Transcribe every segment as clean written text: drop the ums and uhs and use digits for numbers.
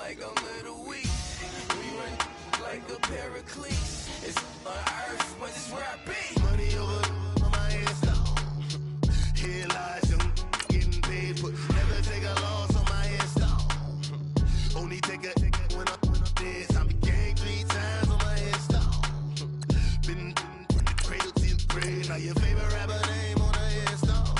like a little weak. We run like a paraclete. It's on earth, but it's where I be. Money over on my headstone. Here lies young, getting paid for. Never take a loss on my headstone. Only take a when I'm dead. I be gang 3 times on my headstone. Been from the cradle to the grave. Now your favorite rapper name on a headstone.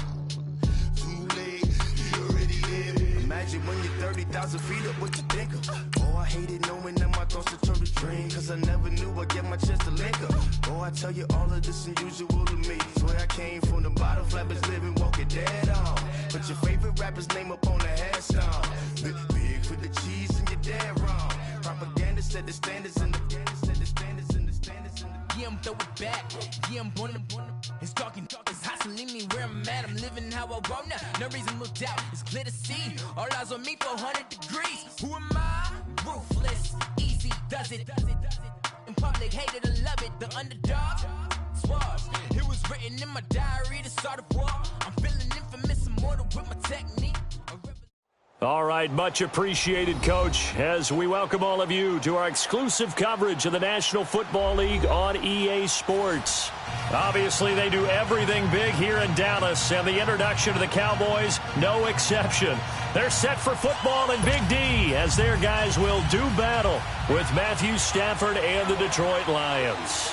Too late, he already dead. Imagine when you're 30,000 feet up, what you think of? Oh, I hated knowing that my thoughts would turn to dream. Cause I never knew I'd get my chance to link up. Oh, I tell you all of this unusual to me. Swear I came from the bottom, flappers living, walking dead on. Put your favorite rapper's name up on the headstone. Big for the cheese and you're dead wrong. Propaganda said the standards in the yeah, I'm throw it back. Yeah, I'm on the it's talking, it's hustling me where I'm at. I'm living how I want now. No reason to look doubt. It's clear to see. All eyes on me for 100 degrees. Who am I? Ruthless, easy, does it. In public, hated or love it. The underdog, swabs. It was written in my diary to start a war. I'm feeling infamous, immortal with my technique. All right, much appreciated, Coach, as we welcome all of you to our exclusive coverage of the National Football League on EA Sports. Obviously, they do everything big here in Dallas, and the introduction to the Cowboys, no exception. They're set for football in Big D, as their guys will do battle with Matthew Stafford and the Detroit Lions.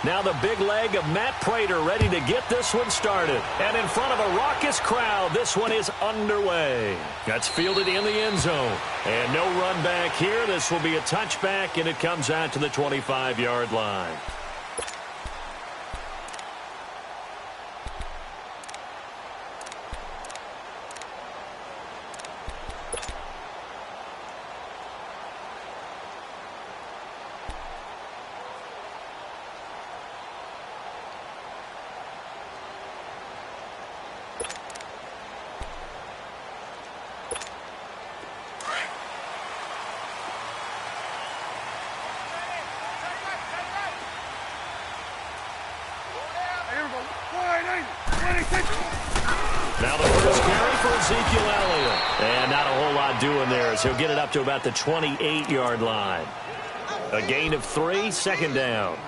Now the big leg of Matt Prater ready to get this one started. And in front of a raucous crowd, this one is underway. That's fielded in the end zone. And no run back here. This will be a touchback, and it comes out to the 25-yard line. Now the first carry for Ezekiel Elliott. And not a whole lot doing there as he'll get it up to about the 28-yard line. A gain of 3, second down.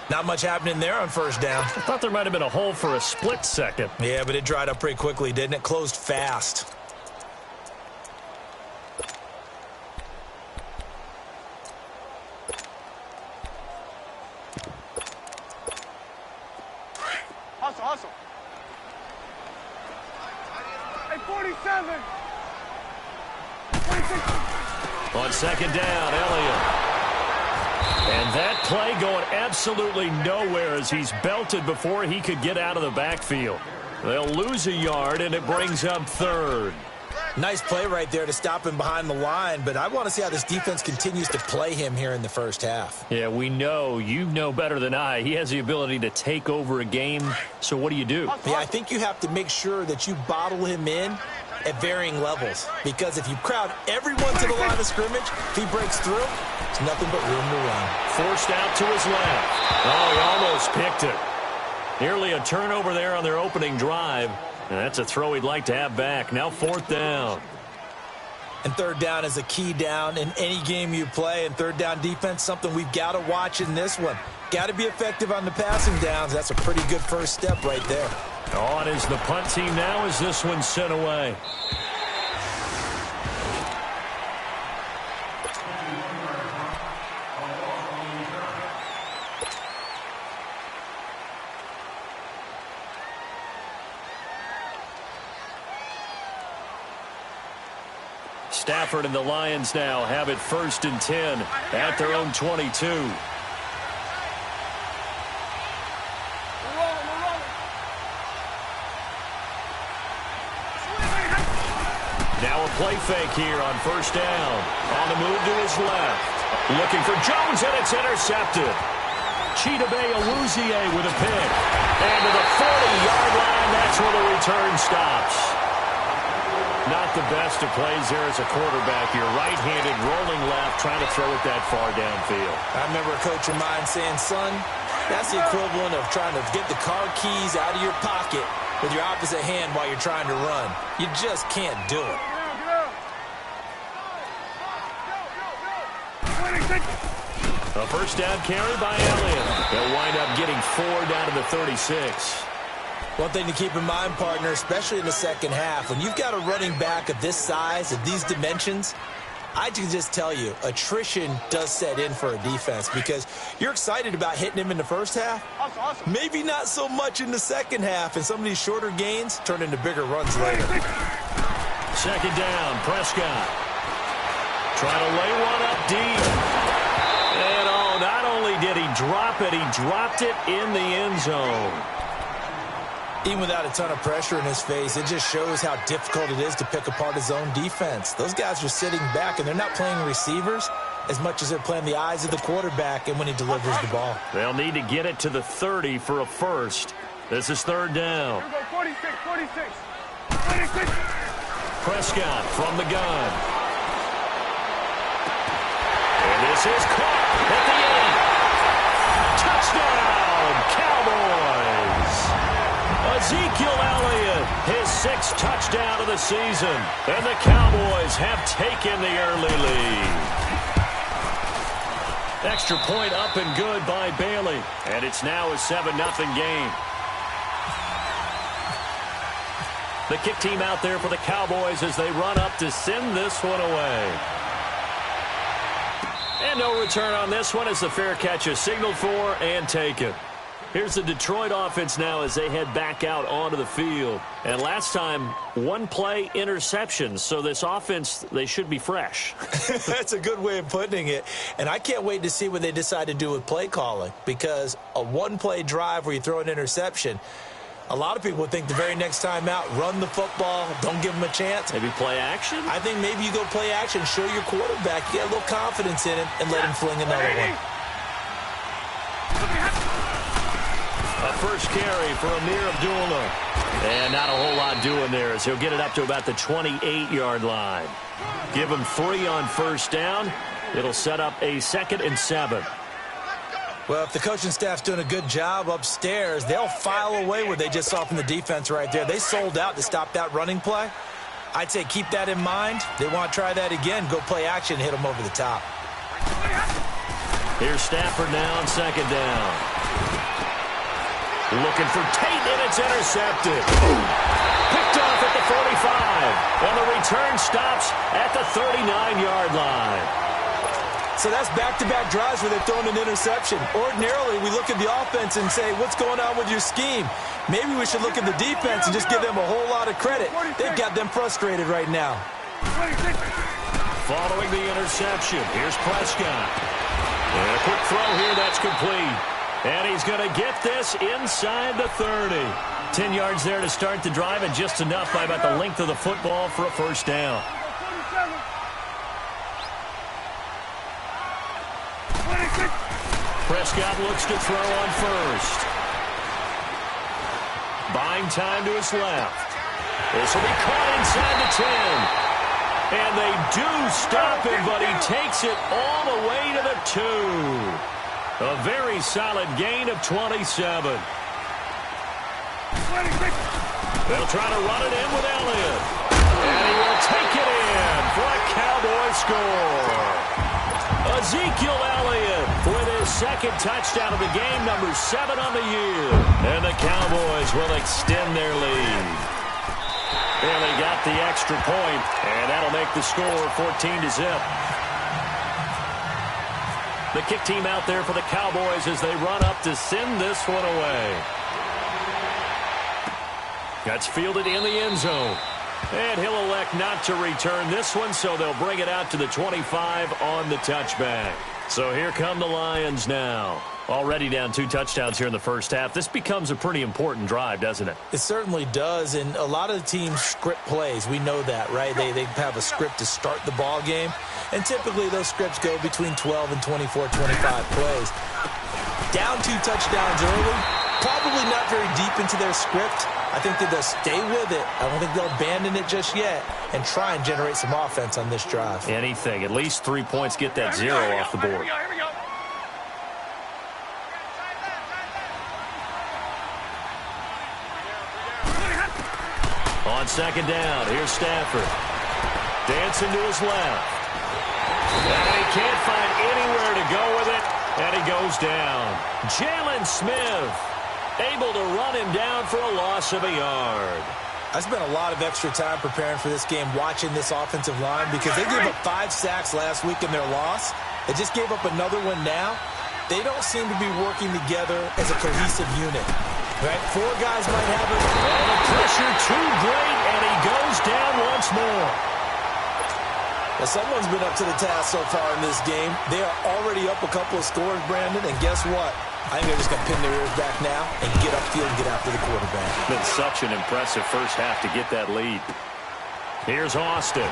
Not much happening there on first down. I thought there might have been a hole for a split second. Yeah, but it dried up pretty quickly, didn't it? Closed fast. Hustle. Hey, 47. 26. On second down, Elliott. And that play going absolutely nowhere as he's belted before he could get out of the backfield. They'll lose a yard, and it brings up third. Nice play right there to stop him behind the line, but I want to see how this defense continues to play him here in the first half. Yeah, we know. You know better than I. He has the ability to take over a game, so what do you do? Yeah, I think you have to make sure that you bottle him in at varying levels, because if you crowd everyone to the line of scrimmage, if he breaks through, it's nothing but room to run. Forced out to his left. Oh, he almost picked it. Nearly a turnover there on their opening drive. And that's a throw he'd like to have back. Now fourth down. And third down is a key down in any game you play. And third down defense, something we've got to watch in this one. Got to be effective on the passing downs. That's a pretty good first step right there. On is the punt team now as this one's sent away. Stafford and the Lions now have it 1st and 10 at their own 22. Now a play fake here on first down. On the move to his left. Looking for Jones, and it's intercepted. Chidobe Awuzie with a pick. And to the 40-yard line, that's where the return stops. Not the best of plays there as a quarterback. You're right-handed, rolling left, trying to throw it that far downfield. I remember a coach of mine saying, son, that's the equivalent of trying to get the car keys out of your pocket with your opposite hand while you're trying to run. You just can't do it. A first down carry by Elliott. They'll wind up getting 4 down to the 36. One thing to keep in mind, partner, especially in the second half, when you've got a running back of this size, of these dimensions, I can just tell you, attrition does set in for a defense because you're excited about hitting him in the first half. Awesome. Maybe not so much in the second half, and some of these shorter gains turn into bigger runs later. Second down, Prescott. Trying to lay one up deep. And not only did he drop it, he dropped it in the end zone. Even without a ton of pressure in his face, it just shows how difficult it is to pick apart his own defense. Those guys are sitting back, and they're not playing receivers as much as they're playing the eyes of the quarterback and when he delivers the ball. They'll need to get it to the 30 for a first. This is third down. Here we go, 46. Prescott from the gun. And this is caught at the 8. Touchdown, Cowboys! Ezekiel Elliott, his 6th touchdown of the season. And the Cowboys have taken the early lead. Extra point up and good by Bailey. And it's now a 7-0 game. The kick team out there for the Cowboys as they run up to send this one away. And no return on this one as the fair catch is signaled for and taken. Here's the Detroit offense now as they head back out onto the field. And last time, 1-play interception. So this offense, they should be fresh. That's a good way of putting it. And I can't wait to see what they decide to do with play calling. Because a 1-play drive where you throw an interception, a lot of people would think the very next time out, run the football, don't give them a chance. Maybe play action? I think maybe you go play action, show your quarterback, you get a little confidence in him, and let him fling another one. A first carry for Amir Abdullah. And not a whole lot doing there as he'll get it up to about the 28-yard line. Give him 3 on first down. It'll set up a 2nd and 7. Well, if the coaching staff's doing a good job upstairs, they'll file away what they just saw from the defense right there. They sold out to stop that running play. I'd say keep that in mind. They want to try that again. Go play action, hit them over the top. Here's Stafford now on 2nd down. Looking for Tate, and it's intercepted. Picked off at the 45. And the return stops at the 39-yard line. So that's back-to-back drives where they're throwing an interception. Ordinarily, we look at the offense and say, what's going on with your scheme? Maybe we should look at the defense and just give them a whole lot of credit. They've got them frustrated right now. Following the interception, here's Prescott. And a quick throw here, that's complete. And he's going to get this inside the 30. 10 yards there to start the drive, and just enough by about the length of the football for a first down. Prescott looks to throw on first. Buying time to his left. This will be caught inside the 10. And they do stop him, but he takes it all the way to the 2. A very solid gain of 27. They'll try to run it in with Elliott. And he will take it in for a Cowboy score. Ezekiel Elliott with his 2nd touchdown of the game, number 7 on the year. And the Cowboys will extend their lead. And they got the extra point, and that'll make the score 14-0. The kick team out there for the Cowboys as they run up to send this one away. That's fielded in the end zone. And he'll elect not to return this one, so they'll bring it out to the 25 on the touchback. So here come the Lions now. Already down 2 touchdowns here in the first half. This becomes a pretty important drive, doesn't it? It certainly does, and a lot of the teams script plays. We know that, right? They have a script to start the ball game, and typically those scripts go between 12 and 24, 25 plays. Down 2 touchdowns early, Probably not very deep into their script. I think that they'll stay with it. I don't think they'll abandon it just yet and try and generate some offense on this drive. Anything. At least 3 points, get that 0 off the board. Here we go. On second down, here's Stafford. Dancing to his left. And he can't find anywhere to go with it, and he goes down. Jalen Smith able to run him down for a loss of a yard. I spent a lot of extra time preparing for this game watching this offensive line because they gave up 5 sacks last week in their loss. They just gave up another one now. They don't seem to be working together as a cohesive unit. Right? 4 guys might have it. And the pressure too great, and he goes down once more. Well, someone's been up to the task so far in this game. They are already up a couple of scores, Brandon, and guess what? I think they're just going to pin their ears back now and get upfield and get after the quarterback. Been such an impressive first half to get that lead. Here's Austin.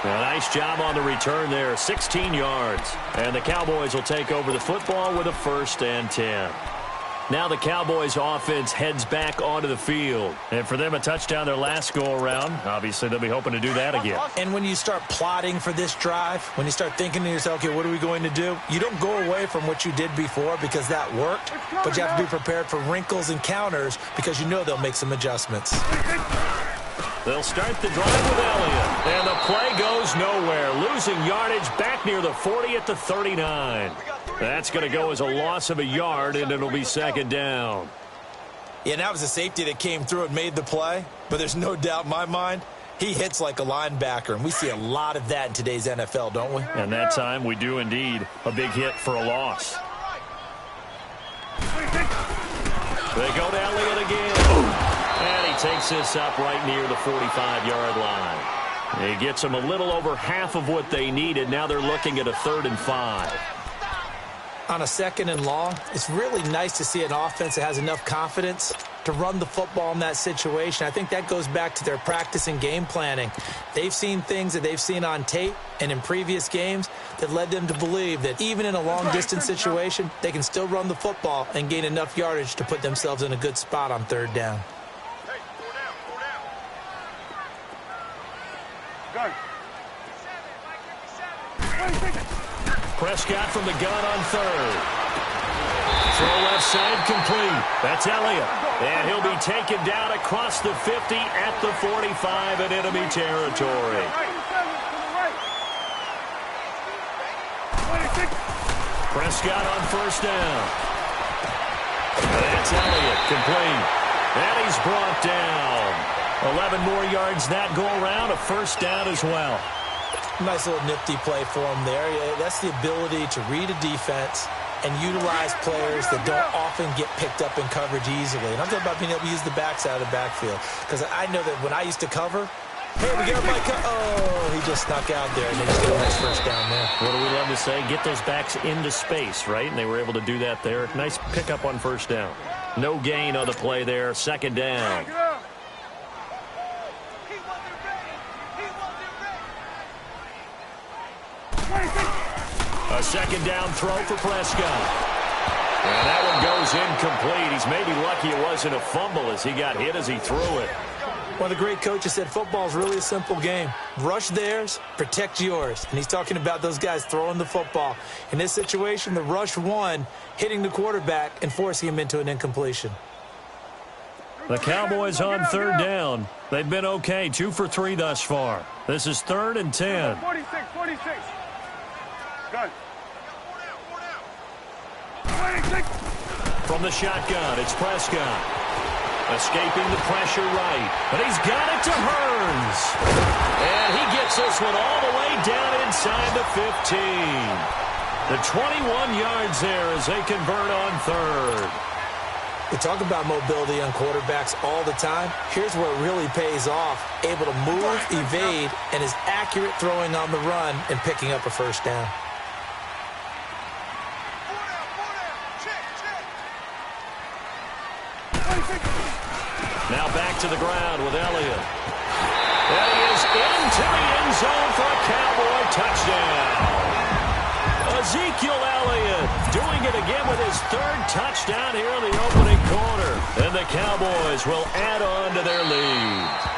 A nice job on the return there, 16 yards. And the Cowboys will take over the football with a 1st and 10. Now the Cowboys offense heads back onto the field. And for them, a touchdown their last go-around. Obviously, they'll be hoping to do that again. And when you start plotting for this drive, when you start thinking to yourself, okay, what are we going to do? You don't go away from what you did before because that worked. But you have to be prepared for wrinkles and counters because you know they'll make some adjustments. They'll start the drive with Elliott. And the play goes nowhere. Losing yardage back near the 40 at the 39. That's going to go as a loss of a yard, and it'll be 2nd down. Yeah, and that was a safety that came through and made the play. But there's no doubt in my mind, he hits like a linebacker. And we see a lot of that in today's NFL, don't we? And that time we do indeed. A big hit for a loss. They go to Elliott again. And he takes this up right near the 45-yard line. He gets them a little over half of what they needed. Now they're looking at a 3rd and 5. On a 2nd and long, it's really nice to see an offense that has enough confidence to run the football in that situation. I think that goes back to their practice and game planning. They've seen things that they've seen on tape and in previous games that led them to believe that even in a long-distance situation, they can still run the football and gain enough yardage to put themselves in a good spot on 3rd down. Go. Prescott from the gun on 3rd. Throw left side complete. That's Elliott. And he'll be taken down across the 50 at the 45 in enemy territory. Prescott on 1st down. That's Elliott complete. And he's brought down. 11 more yards that go around. A 1st down as well. Nice little nifty play for him there. Yeah, that's the ability to read a defense and utilize players that don't often get picked up in coverage easily. And I'm talking about being able to use the backside of the backfield. Because I know that when I used to cover, hey, we got my oh, he just snuck out there, and they just get a nice 1st down there. What do we love to say? Get those backs into space, right? And they were able to do that there. Nice pickup on 1st down. No gain on the play there. 2nd down. A 2nd down throw for Prescott. And that one goes incomplete. He's maybe lucky it wasn't a fumble as he got hit as he threw it. One of the great coaches said football is really a simple game. Rush theirs, protect yours. And he's talking about those guys throwing the football. In this situation, the rush won, hitting the quarterback and forcing him into an incompletion. The Cowboys on 3rd down. They've been okay, 2 for 3 thus far. This is 3rd and 10. 46. Go. From the shotgun, it's Prescott. Escaping the pressure right. But he's got it to Hearns. And he gets this one all the way down inside the 15. The 21 yards there as they convert on 3rd. We talk about mobility on quarterbacks all the time. Here's where it really pays off. Able to move, evade, and is accurate throwing on the run and picking up a 1st down. Now back to the ground with Elliott. And he is into the end zone for a Cowboy touchdown. A touchdown here in the opening quarter. And the Cowboys will add on to their lead.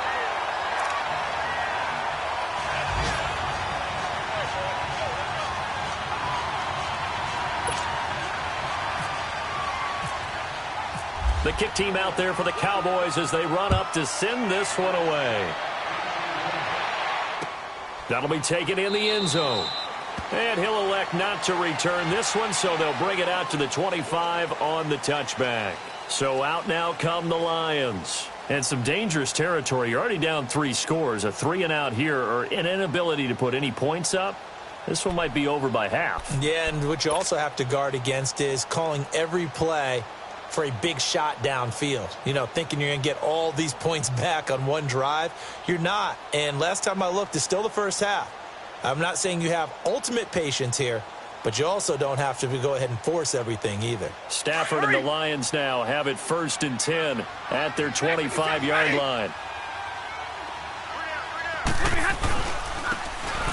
The kick team out there for the Cowboys as they run up to send this one away. That'll be taken in the end zone. And he'll elect not to return this one, so they'll bring it out to the 25 on the touchback. So out now come the Lions. And some dangerous territory. You're already down 3 scores. A 3-and-out here, or an inability to put any points up. This one might be over by half. Yeah, and what you also have to guard against is calling every play for a big shot downfield. You know, thinking you're going to get all these points back on one drive. You're not. And last time I looked, it's still the first half. I'm not saying you have ultimate patience here, but you also don't have to go ahead and force everything either. Stafford and the Lions now have it 1st and 10 at their 25-yard line.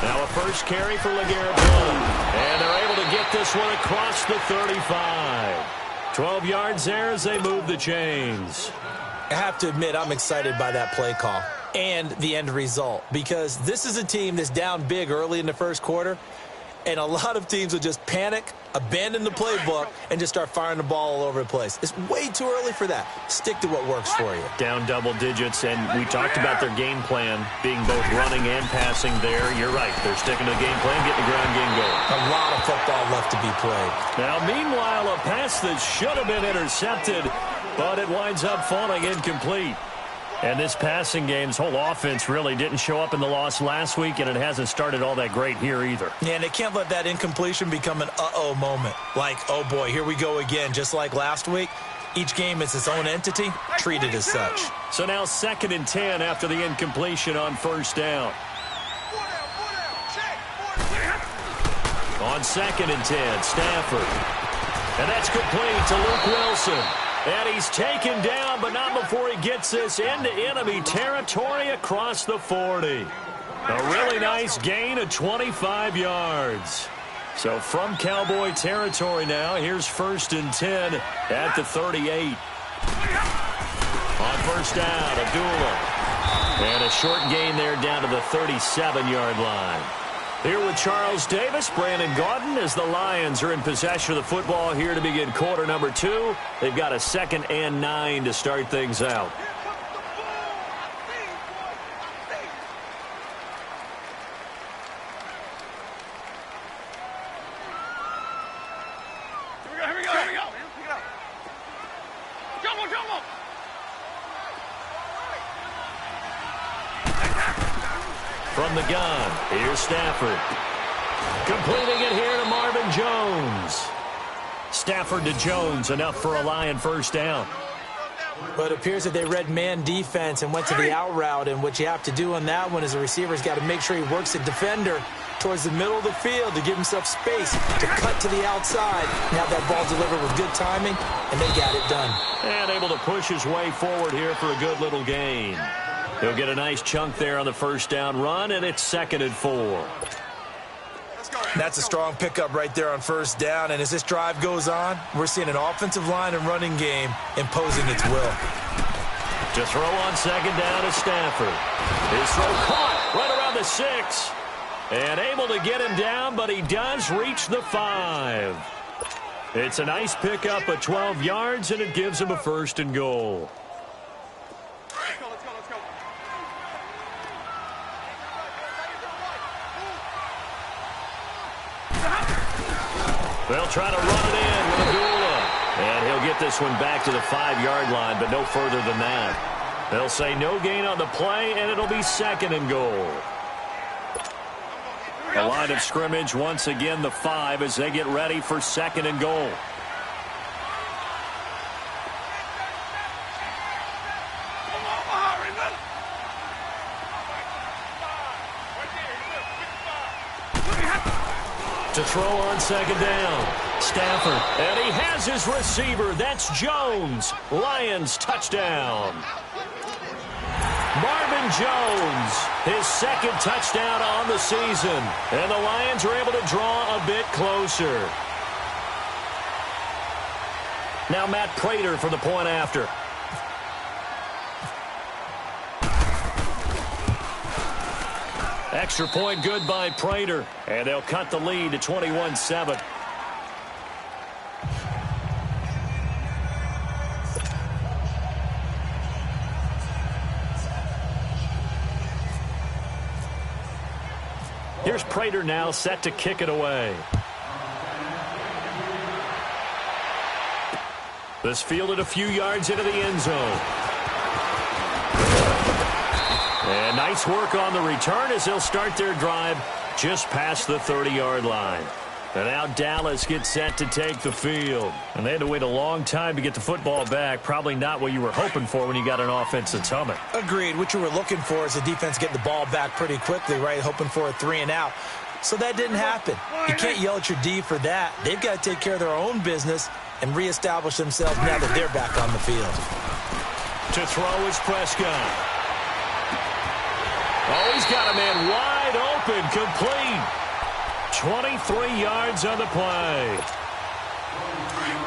Now a first carry for LeGarrette Blount. And they're able to get this one across the 35. 12 yards there as they move the chains. I have to admit, I'm excited by that play call and the end result, because this is a team that's down big early in the first quarter, and a lot of teams will just panic, abandon the playbook, and just start firing the ball all over the place. It's way too early for that. Stick to what works for you. Down double digits, and we talked about their game plan being both running and passing there. You're right. They're sticking to the game plan, getting the ground game going. A lot of football left to be played. Now, meanwhile, a pass that should have been intercepted, but it winds up falling incomplete. And this passing game's whole offense really didn't show up in the loss last week, and it hasn't started all that great here either. Yeah, and they can't let that incompletion become an uh-oh moment. Like, oh boy, here we go again, just like last week. Each game is its own entity, treated as such. So now 2nd and 10 after the incompletion on 1st down. On 2nd and 10, Stafford. And that's complete to Luke Wilson. And he's taken down, but not before he gets this into enemy territory across the 40. A really nice gain of 25 yards. So from Cowboy territory now, here's 1st and 10 at the 38. On 1st down, Abdullah. And a short gain there down to the 37-yard line. Here with Charles Davis, Brandon Gaudin, as the Lions are in possession of the football here to begin quarter number 2. They've got a 2nd and 9 to start things out. Here we go. Pick it up. Jumbo. From the gun, here's Stafford. Completing it here to Marvin Jones. Stafford to Jones, enough for a Lion 1st down. But it appears that they read man defense and went to the out route, and what you have to do on that one is the receiver's got to make sure he works the defender towards the middle of the field to give himself space to cut to the outside and have that ball delivered with good timing, and they got it done. And able to push his way forward here for a good little gain. He'll get a nice chunk there on the 1st down run, and it's 2nd and 4. That's a strong pickup right there on 1st down, and as this drive goes on, we're seeing an offensive line and running game imposing its will. To throw on 2nd down to Stafford. His throw caught right around the 6. And able to get him down, but he does reach the 5. It's a nice pickup of 12 yards, and it gives him a 1st and goal. Let's go. They'll try to run it in with Abdullah. And he'll get this one back to the 5-yard line, but no further than that. They'll say no gain on the play, and it'll be 2nd and goal. The line of scrimmage, once again, the 5 as they get ready for 2nd and goal. To throw on 2nd down, Stafford, and he has his receiver. That's Jones. Lions touchdown. Marvin Jones, his 2nd touchdown on the season, and the Lions are able to draw a bit closer. Now Matt Prater for the point after. Extra point good by Prater. And they'll cut the lead to 21-7. Here's Prater now set to kick it away. This fielded a few yards into the end zone. And nice work on the return as they'll start their drive just past the 30-yard line. And now Dallas gets set to take the field. And they had to wait a long time to get the football back. Probably not what you were hoping for when you got an offense that's humming. Agreed. What you were looking for is the defense getting the ball back pretty quickly, right? Hoping for a 3-and-out. So that didn't happen. You can't yell at your D for that. They've got to take care of their own business and reestablish themselves now that they're back on the field. To throw is Prescott. Oh, he's got a man wide open, complete. 23 yards on the play.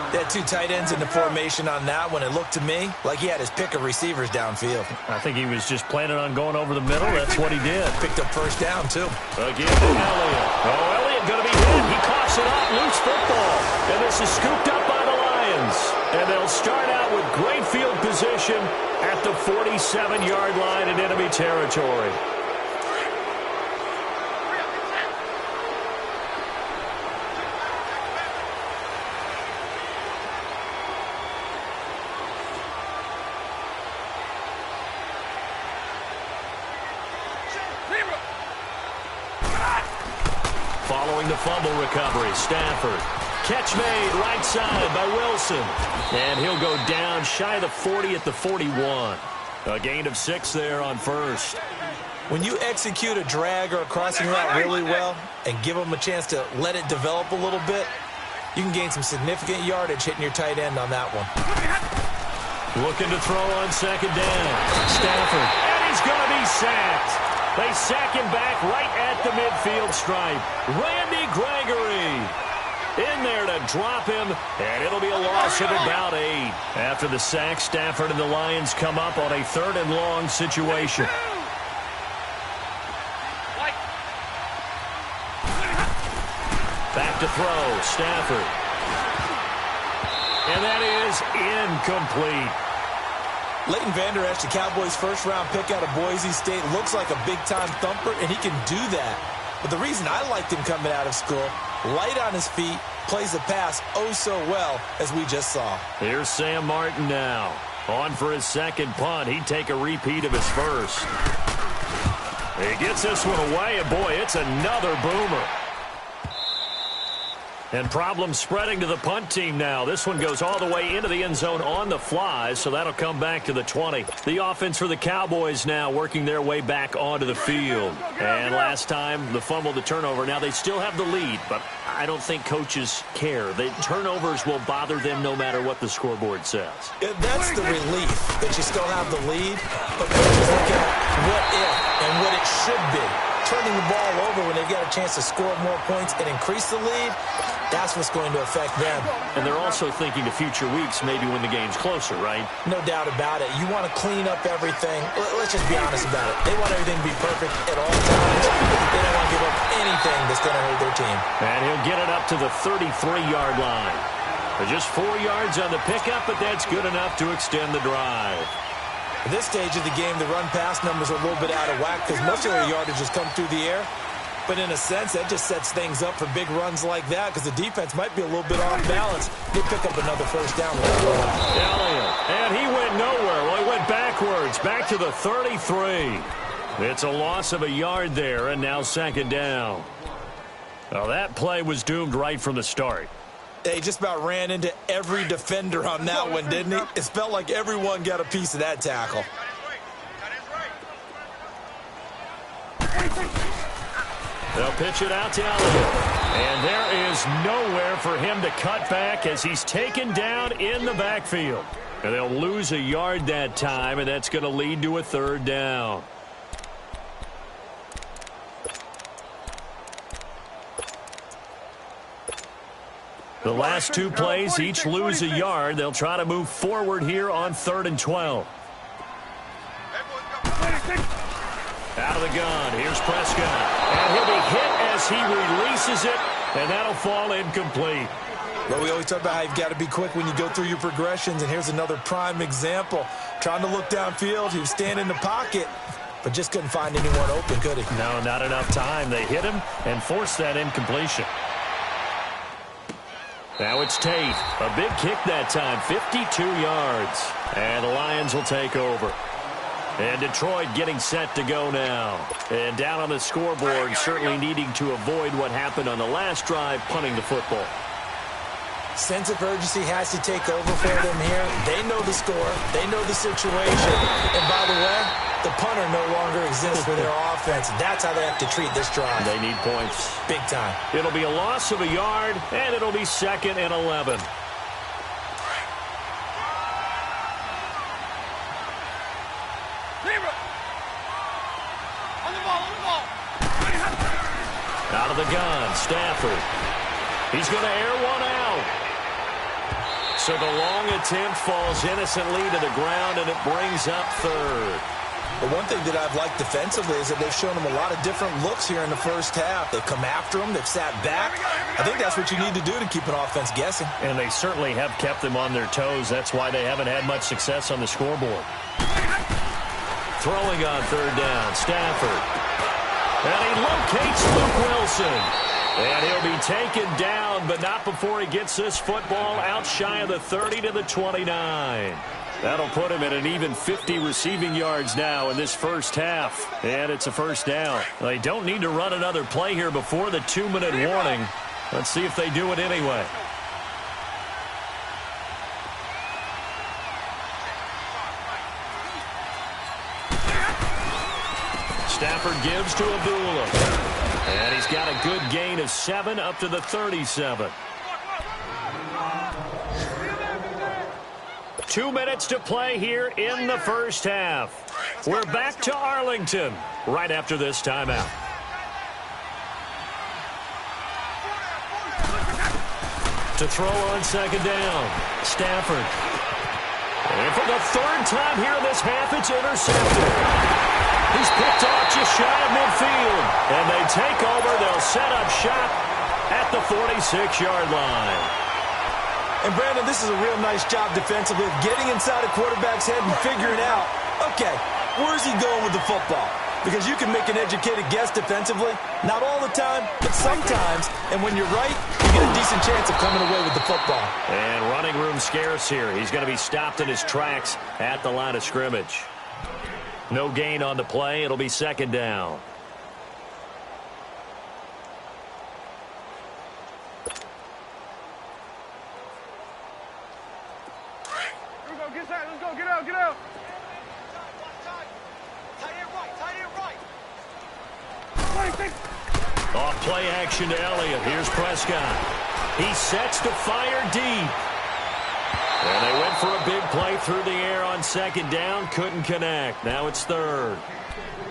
They had two tight ends in the formation on that one. It looked to me like he had his pick of receivers downfield. I think he was just planning on going over the middle. That's what he did. Picked up first down, too. Again to Elliott. Oh, Elliott going to be hit. He coughs it up. Loose football. And this is scooped up by the Lions. And they'll start out with great field position at the 47-yard line in enemy territory. Following the fumble recovery, Stafford. Catch made right side by Wilson. And he'll go down shy of the 40 at the 41. A gain of 6 there on first. When you execute a drag or a crossing route really well and give them a chance to let it develop a little bit, you can gain some significant yardage hitting your tight end on that one. Looking to throw on second down. Stafford. And he's going to be sacked. They sack him back right at the midfield stripe. Randy Gregory in there to drop him, and it'll be a loss of about 8. After the sack, Stafford and the Lions come up on a 3rd and long situation. Back to throw, Stafford. And that is incomplete. Leighton Vander Esch, the Cowboys' first-round pick out of Boise State, looks like a big-time thumper, and he can do that. But the reason I liked him coming out of school, light on his feet, plays the pass oh so well, as we just saw. Here's Sam Martin now. On for his second punt. He'd take a repeat of his first. He gets this one away, and boy, it's another boomer. And problems spreading to the punt team now. This one goes all the way into the end zone on the fly, so that'll come back to the 20. The offense for the Cowboys now working their way back onto the field. And last time, the fumble, the turnover. Now, they still have the lead, but I don't think coaches care. The turnovers will bother them no matter what the scoreboard says. Yeah, that's the relief, that you still have the lead, but coaches look at what if and what it should be. Turning the ball over when they've got a chance to score more points and increase the lead, that's what's going to affect them. And they're also thinking to future weeks, maybe when the game's closer, right? No doubt about it. You want to clean up everything. Let's just be honest about it. They want everything to be perfect at all times. They don't want to give up anything that's going to hurt their team. And he'll get it up to the 33-yard line. Just 4 yards on the pickup, but that's good enough to extend the drive. At this stage of the game, the run-pass numbers are a little bit out of whack because most of their yardage has come through the air. But in a sense, that just sets things up for big runs like that because the defense might be a little bit off balance. They pick up another first down. Elliott, and he went nowhere. Well, he went backwards, back to the 33. It's a loss of a yard there, and now second down. Well, that play was doomed right from the start. He just about ran into every defender on that one, didn't he? It felt like everyone got a piece of that tackle. They'll pitch it out to Elliott. And there is nowhere for him to cut back as he's taken down in the backfield. And they'll lose a yard that time, and that's going to lead to a third down. The last two plays each lose a yard. They'll try to move forward here on 3rd and 12. Out of the gun, here's Prescott. And he'll be hit as he releases it, and that'll fall incomplete. Well, we always talk about how you've got to be quick when you go through your progressions, and here's another prime example. Trying to look downfield, he was standing in the pocket, but just couldn't find anyone open, could he? No, not enough time. They hit him and forced that incompletion. Now it's Tate. A big kick that time, 52 yards. And the Lions will take over. And Detroit getting set to go now. And down on the scoreboard, certainly needing to avoid what happened on the last drive, punting the football. Sense of urgency has to take over for them here. They know the score. They know the situation. And by the way, the punter no longer exists for their offense. That's how they have to treat this drive. They need points. Big time. It'll be a loss of a yard, and it'll be 2nd and 11. Out of the gun, Stafford. He's going to air one out. So the long attempt falls innocently to the ground, and it brings up 3rd. But one thing that I've liked defensively is that they've shown them a lot of different looks here in the first half. They've come after them. They've sat back. I think that's what you need to do to keep an offense guessing. And they certainly have kept them on their toes. That's why they haven't had much success on the scoreboard. Throwing on 3rd down, Stafford. And he locates Luke Wilson. And he'll be taken down, but not before he gets this football out shy of the 30 to the 29. That'll put him at an even 50 receiving yards now in this first half. And it's a first down. They don't need to run another play here before the 2-minute warning. Let's see if they do it anyway. Stafford gives to Abdullah. And he's got a good gain of 7 up to the 37. 2 minutes to play here in the first half. We're back to Arlington right after this timeout. To throw on 2nd down, Stafford. And for the 3rd time here in this half, it's intercepted. He's picked off just shy of midfield. And they take over. They'll set up shop at the 46-yard line. And, Brandon, this is a real nice job defensively of getting inside a quarterback's head and figuring out, okay, where's he going with the football? Because you can make an educated guess defensively. Not all the time, but sometimes. And when you're right, you get a decent chance of coming away with the football. And running room scarce here. He's going to be stopped in his tracks at the line of scrimmage. No gain on the play. It'll be 2nd down. Here we go. Get set. Let's go. Get out. Get out. Off play action to Elliott. Here's Prescott. He sets to fire deep. And they went for a big play through the air on 2nd down. Couldn't connect. Now it's 3rd.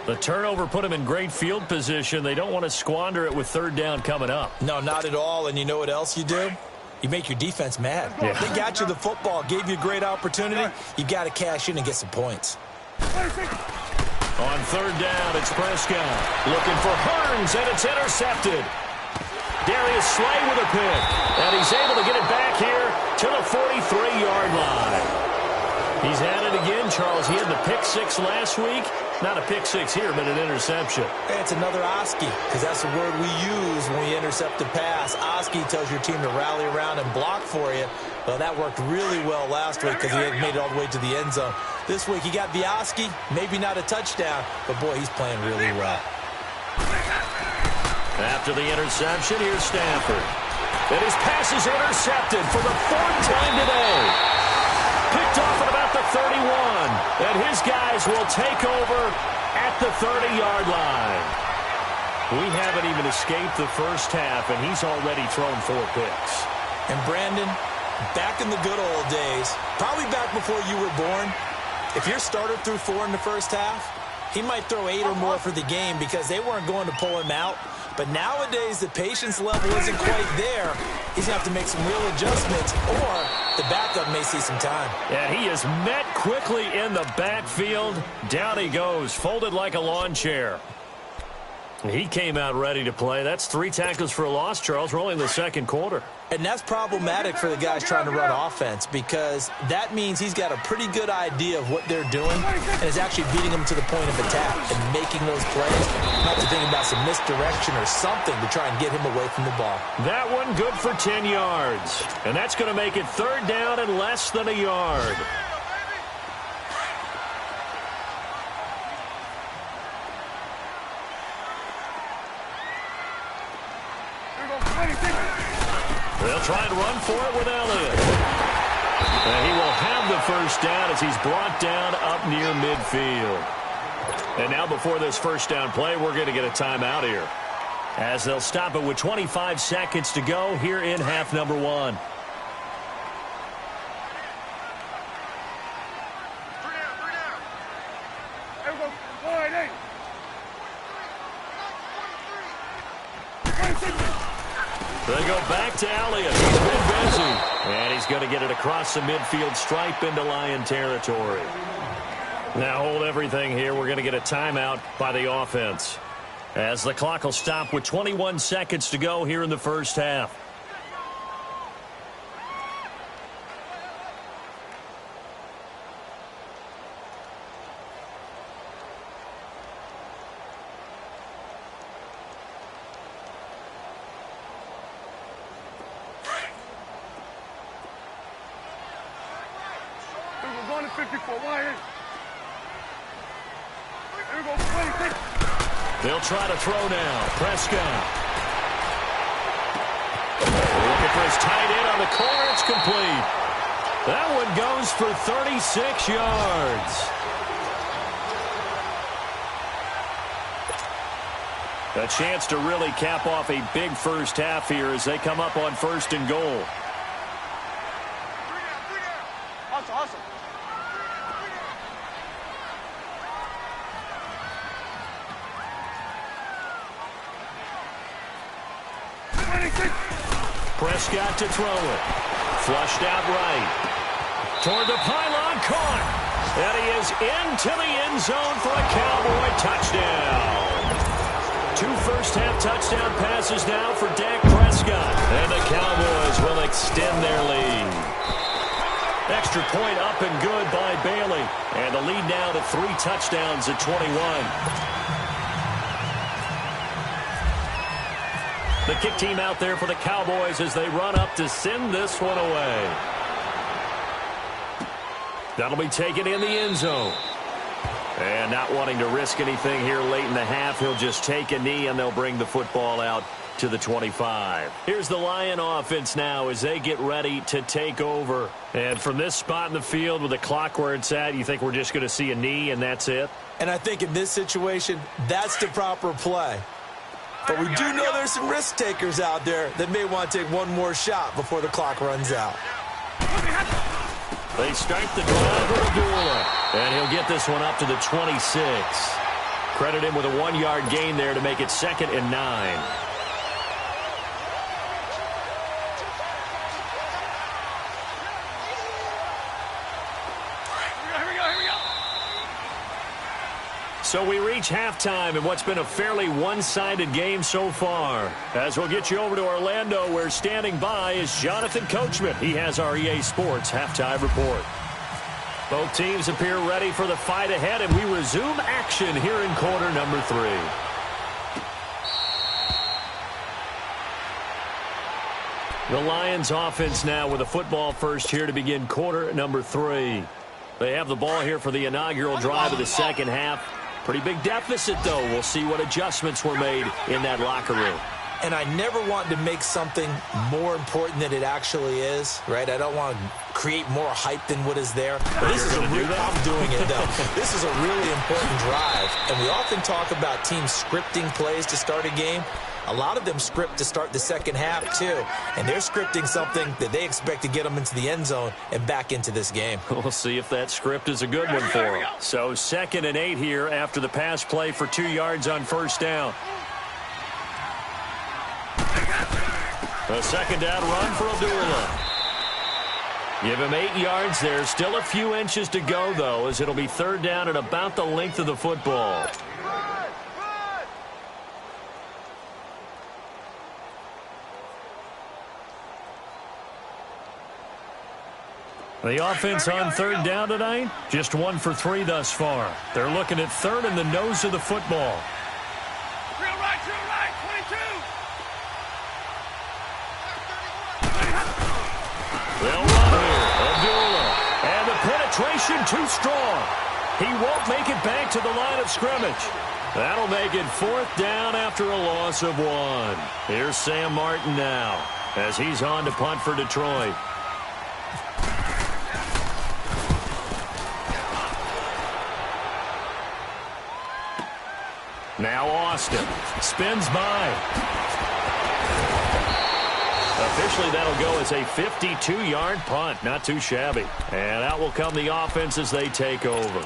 The turnover put them in great field position. They don't want to squander it with 3rd down coming up. No, not at all. And you know what else you do? You make your defense mad. Yeah. They got you the football, gave you a great opportunity. You got to cash in and get some points. On 3rd down, it's Prescott. Looking for Hearns, and it's intercepted. Darius Slay with a pick. And he's able to get it back here to the 43-yard line. He's at it again, Charles. He had the pick 6 last week. Not a pick 6 here, but an interception. It's another Oski, because that's the word we use when we intercept a pass. Oski tells your team to rally around and block for you. Well, that worked really well last week because he had made it all the way to the end zone. This week, he got the Oski, maybe not a touchdown, but, boy, he's playing really well. After the interception, here's Stafford. And his pass is intercepted for the 4th time today. Picked off at about the 31. And his guys will take over at the 30-yard line. We haven't even escaped the first half, and he's already thrown 4 picks. And, Brandon, back in the good old days, probably back before you were born, if your starter threw 4 in the first half, he might throw 8 or more for the game because they weren't going to pull him out. But nowadays, the patience level isn't quite there. He's going to have to make some real adjustments, or the backup may see some time. And he is met quickly in the backfield. Down he goes, folded like a lawn chair. He came out ready to play. That's 3 tackles for a loss, Charles. We're only in the second quarter. And that's problematic for the guys trying to run offense, because that means he's got a pretty good idea of what they're doing and is actually beating them to the point of attack and making those plays. Not to think about some misdirection or something to try and get him away from the ball. That one good for 10 yards. And that's going to make it 3rd down and less than a yard. They'll try and run for it with Elliott. And he will have the first down as he's brought down up near midfield. And now before this first down play, we're going to get a timeout here, as they'll stop it with 25 seconds to go here in half number 1. They go back to Elliott. He's been busy. And he's going to get it across the midfield stripe into Lion territory. Now hold everything here. We're going to get a timeout by the offense, as the clock will stop with 21 seconds to go here in the first half. They'll try to throw now. Prescott. Looking for his tight end on the corner. It's complete. That one goes for 36 yards. A chance to really cap off a big first half here as they come up on 1st and goal. Awesome. Prescott to throw it. Flushed out right. Toward the pylon, caught. And he is into the end zone for a Cowboy touchdown. 2 first-half touchdown passes now for Dak Prescott. And the Cowboys will extend their lead. Extra point up and good by Bailey. And the lead now to 3 touchdowns at 21. The kick team out there for the Cowboys as they run up to send this one away. That'll be taken in the end zone. And not wanting to risk anything here late in the half, he'll just take a knee and they'll bring the football out to the 25. Here's the Lion offense now as they get ready to take over. And from this spot in the field with the clock where it's at, you think we're just going to see a knee and that's it? And I think in this situation, that's the proper play. But we do know there's some risk takers out there that may want to take one more shot before the clock runs out. They start the drive with Abdullah. And he'll get this one up to the 26. Credit him with a 1-yard gain there to make it 2nd and 9. So we reach halftime in what's been a fairly one-sided game so far. As we'll get you over to Orlando, where standing by is Jonathan Coachman. He has our EA Sports halftime report. Both teams appear ready for the fight ahead, and we resume action here in quarter number 3. The Lions offense now with a football first here to begin quarter number 3. They have the ball here for the inaugural drive of the second half. Pretty big deficit, though. We'll see what adjustments were made in that locker room. And I never want to make something more important than it actually is, right? I don't want to create more hype than what is there. But this is I'm doing it, though. This is a really important drive. And we often talk about teams scripting plays to start a game. A lot of them script to start the second half, too. And they're scripting something that they expect to get them into the end zone and back into this game. We'll see if that script is a good one for them. So 2nd and 8 here after the pass play for 2 yards on first down. A second down run for Abdullah. Give him 8 yards there. Still a few inches to go, though, as it'll be third down and about the length of the football. The offense on third down tonight, just 1 for 3 thus far. They're looking at third in the nose of the football. Drill right, 22. They'll run here. Abdullah. And the penetration too strong. He won't make it back to the line of scrimmage. That'll make it fourth down after a loss of 1. Here's Sam Martin now as he's on to punt for Detroit. Now Austin spins by. Officially, that'll go as a 52-yard punt. Not too shabby. And out will come the offense as they take over.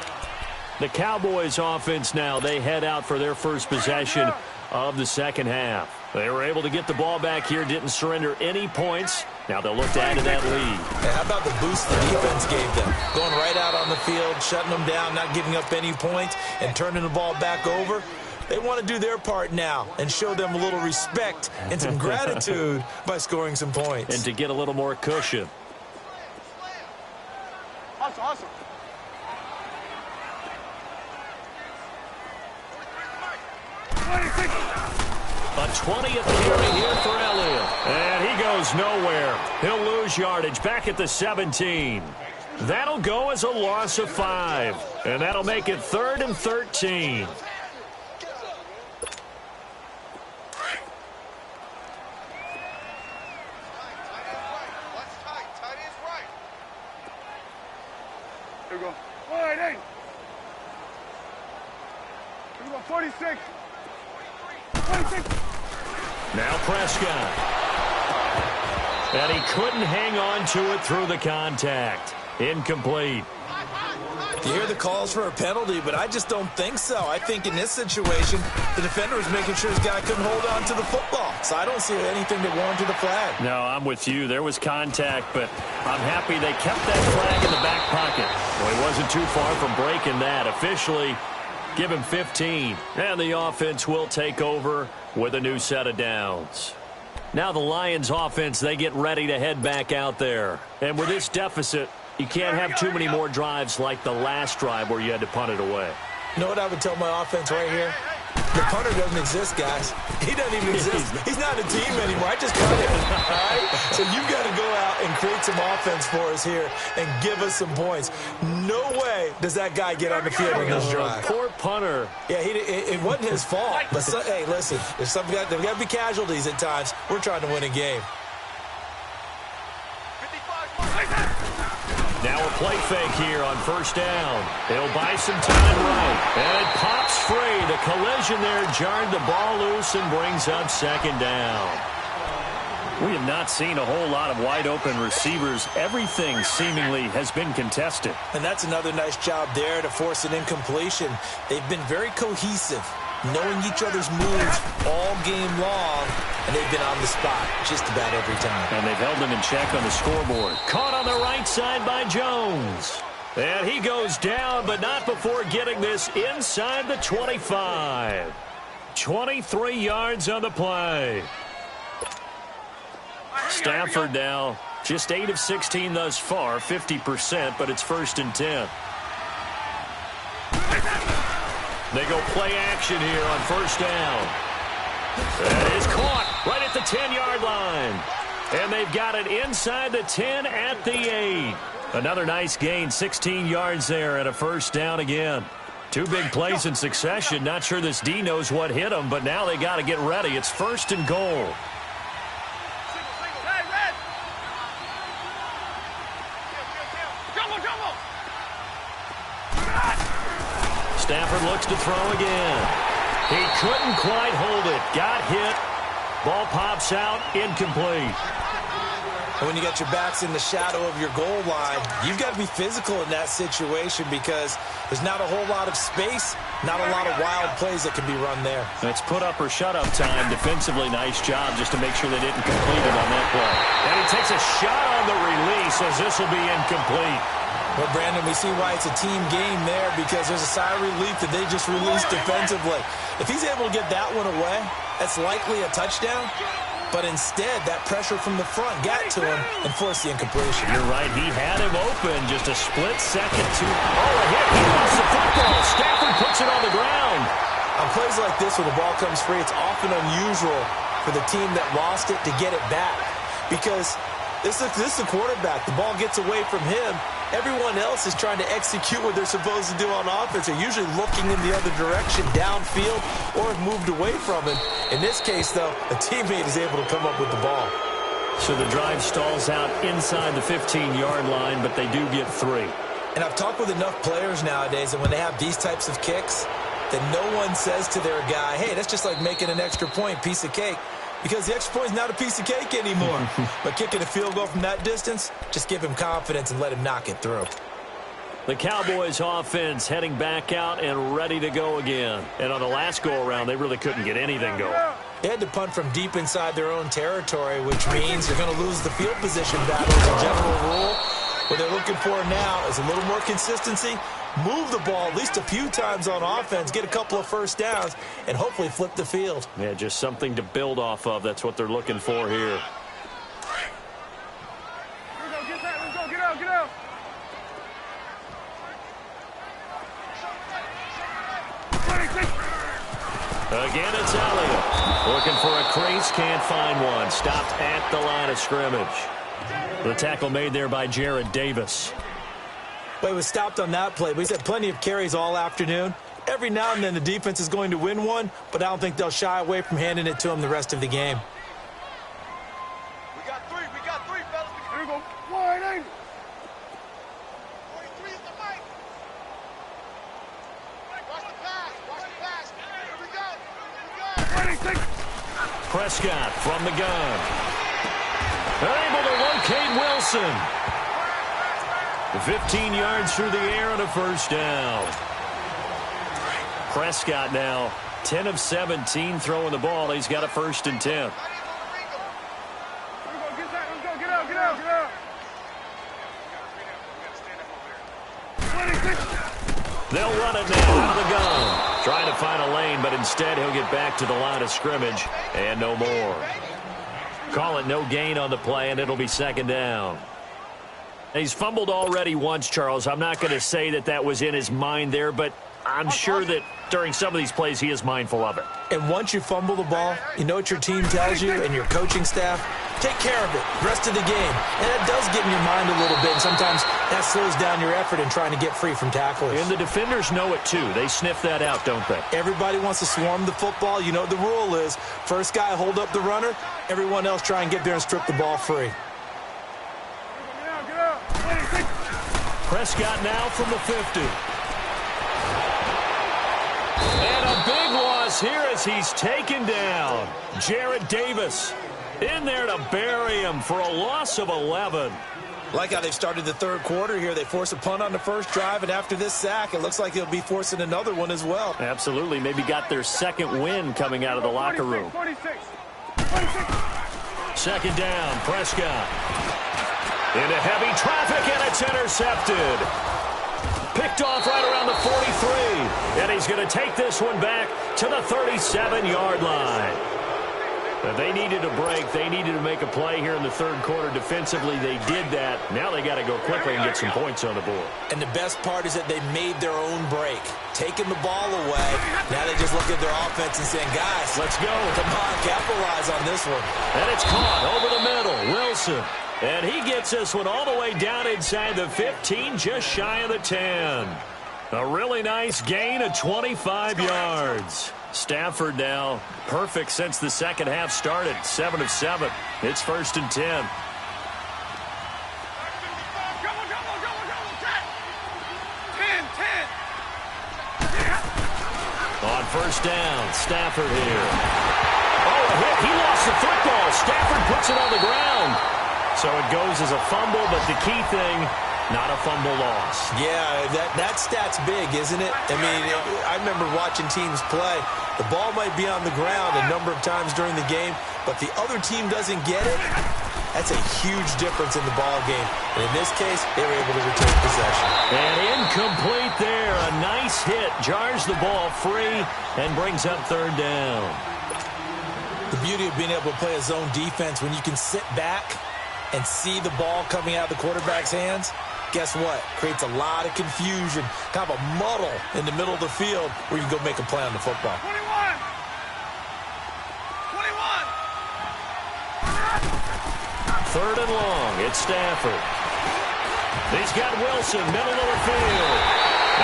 The Cowboys offense now, they head out for their first possession of the second half. They were able to get the ball back here, didn't surrender any points. Now they'll look to add to that lead. Yeah, how about the boost the defense gave them? Going right out on the field, shutting them down, not giving up any points, and turning the ball back over. They want to do their part now and show them a little respect and some gratitude by scoring some points. And to get a little more cushion. Awesome. A 20th carry here for Elliott. And he goes nowhere. He'll lose yardage back at the 17. That'll go as a loss of 5. And that'll make it 3rd and 13. Here we go. 188. Here we go. 46. 26. Now Prescott. And he couldn't hang on to it through the contact. Incomplete. You hear the calls for a penalty, but I just don't think so. I think in this situation, the defender was making sure his guy couldn't hold on to the football. So I don't see anything that warranted the flag. No, I'm with you. There was contact, but I'm happy they kept that flag in the back pocket. Well, he wasn't too far from breaking that. Officially, give him 15. And the offense will take over with a new set of downs. Now the Lions offense, they get ready to head back out there. And with this deficit, you can't have too many more drives like the last drive where you had to punt it away. You know what I would tell my offense right here? The punter doesn't exist, guys. He doesn't even exist. He's not a team anymore. I just cut him. All right? So you've got to go out and create some offense for us here and give us some points. No way does that guy get on the field in this drive. Poor punter. Yeah, it wasn't his fault. But hey, listen, there's got to be casualties at times. We're trying to win a game. Now a play fake here on first down. They'll buy some time right. And it pops free. The collision there jarred the ball loose and brings up second down. We have not seen a whole lot of wide open receivers. Everything seemingly has been contested. And that's another nice job there to force an incompletion. They've been very cohesive, knowing each other's moves all game long, and they've been on the spot just about every time. And they've held them in check on the scoreboard. Caught on the right side by Jones. And he goes down, but not before getting this inside the 25. 23 yards on the play. Stafford now just 8 of 16 thus far, 50%, but it's 1st and 10. They go play action here on first down. That is caught right at the 10-yard line. And they've got it inside the 10 at the 8. Another nice gain, 16 yards there and a first down again. 2 big plays in succession. Not sure this D knows what hit them, but now they got to get ready. It's 1st and goal. Stafford looks to throw again. He couldn't quite hold it. Got hit. Ball pops out. Incomplete. And when you got your backs in the shadow of your goal line, you've got to be physical in that situation because there's not a whole lot of space, not a lot of wild plays that can be run there. It's put up or shut up time. Defensively, nice job just to make sure they didn't complete it on that play. And he takes a shot on the release as this will be incomplete. Well, Brandon, we see why it's a team game there because there's a sigh of relief that they just released defensively. If he's able to get that one away, that's likely a touchdown. But instead, that pressure from the front got to him and forced the incompletion. You're right. He had him open just a split second to... Oh, a hit. He lost the football. Stafford puts it on the ground. On plays like this where the ball comes free, it's often unusual for the team that lost it to get it back. Because this is the quarterback. The ball gets away from him. Everyone else is trying to execute what they're supposed to do on offense. They're usually looking in the other direction, downfield, or have moved away from him. In this case, though, a teammate is able to come up with the ball. So the drive stalls out inside the 15-yard line, but they do get 3. And I've talked with enough players nowadays that when they have these types of kicks, that no one says to their guy, hey, that's just like making an extra point, piece of cake. Because the extra point is not a piece of cake anymore. But kicking a field goal from that distance, just give him confidence and let him knock it through. The Cowboys offense heading back out and ready to go again. And on the last go-around, they really couldn't get anything going. They had to punt from deep inside their own territory, which means they're going to lose the field position battle as a general rule. What they're looking for now is a little more consistency, move the ball at least a few times on offense, get a couple of first downs, and hopefully flip the field. Yeah, just something to build off of. That's what they're looking for here. Let's go, get out, get out. Again, it's Elliott. Looking for a crease, can't find one. Stopped at the line of scrimmage. The tackle made there by Jared Davis. Well, he was stopped on that play, but he's had plenty of carries all afternoon. Every now and then the defense is going to win one, but I don't think they'll shy away from handing it to him the rest of the game. We got three, fellas. Here we go. Wide angle. 43 is the mic. Watch the pass. Here we go. 26. Prescott from the gun. Able to locate Wilson. 15 yards through the air and a first down. Prescott now 10 of 17 throwing the ball. He's got a 1st and 10. Let's go, get out. 26. They'll run it now out of the gun. Trying to find a lane, but instead he'll get back to the line of scrimmage and no more. Call it no gain on the play, and it'll be 2nd down. He's fumbled already once, Charles. I'm not going to say that was in his mind there, but I'm sure that during some of these plays he is mindful of it. And once you fumble the ball, you know what your team tells you and your coaching staff? Take care of it the rest of the game. And that does get in your mind a little bit, and sometimes that slows down your effort in trying to get free from tacklers. And the defenders know it, too. They sniff that out, don't they? Everybody wants to swarm the football. You know what the rule is. First guy hold up the runner. Everyone else try and get there and strip the ball free. Get out. 26. Prescott now from the 50. And a big loss here as he's taken down. Jared Davis in there to bury him for a loss of 11. Like how they've started the third quarter here. They force a punt on the first drive, and after this sack, it looks like they'll be forcing another one as well. Absolutely. Maybe got their second win coming out of the locker room. 46. 2nd down, Prescott. Into heavy traffic, and it's intercepted. Picked off right around the 43. And he's going to take this one back to the 37-yard line. They needed a break. They needed to make a play here in the third quarter. Defensively, they did that. Now they got to go quickly and get some points on the board. And the best part is that they made their own break. Taking the ball away. Now they just look at their offense and saying, guys, let's go. Come on, capitalize on this one. And it's caught over the middle. Wilson. And he gets this one all the way down inside the 15, just shy of the 10. A really nice gain of 25 yards. Stafford now perfect since the second half started. 7 of 7. It's 1st and 10. On 1st down, Stafford here. Oh, a hit. He lost the football. Stafford puts it on the ground. So it goes as a fumble, but the key thing, not a fumble loss. Yeah, that stat's big, isn't it? I mean, I remember watching teams play. The ball might be on the ground a number of times during the game, but the other team doesn't get it. That's a huge difference in the ball game. And in this case, they were able to retain possession. And incomplete there. A nice hit. Jars the ball free and brings up third down. The beauty of being able to play a zone defense, when you can sit back and see the ball coming out of the quarterback's hands, guess what? Creates a lot of confusion, kind of a muddle in the middle of the field where you can go make a play on the football. 21! Third and long. It's Stafford. He's got Wilson, middle of the field.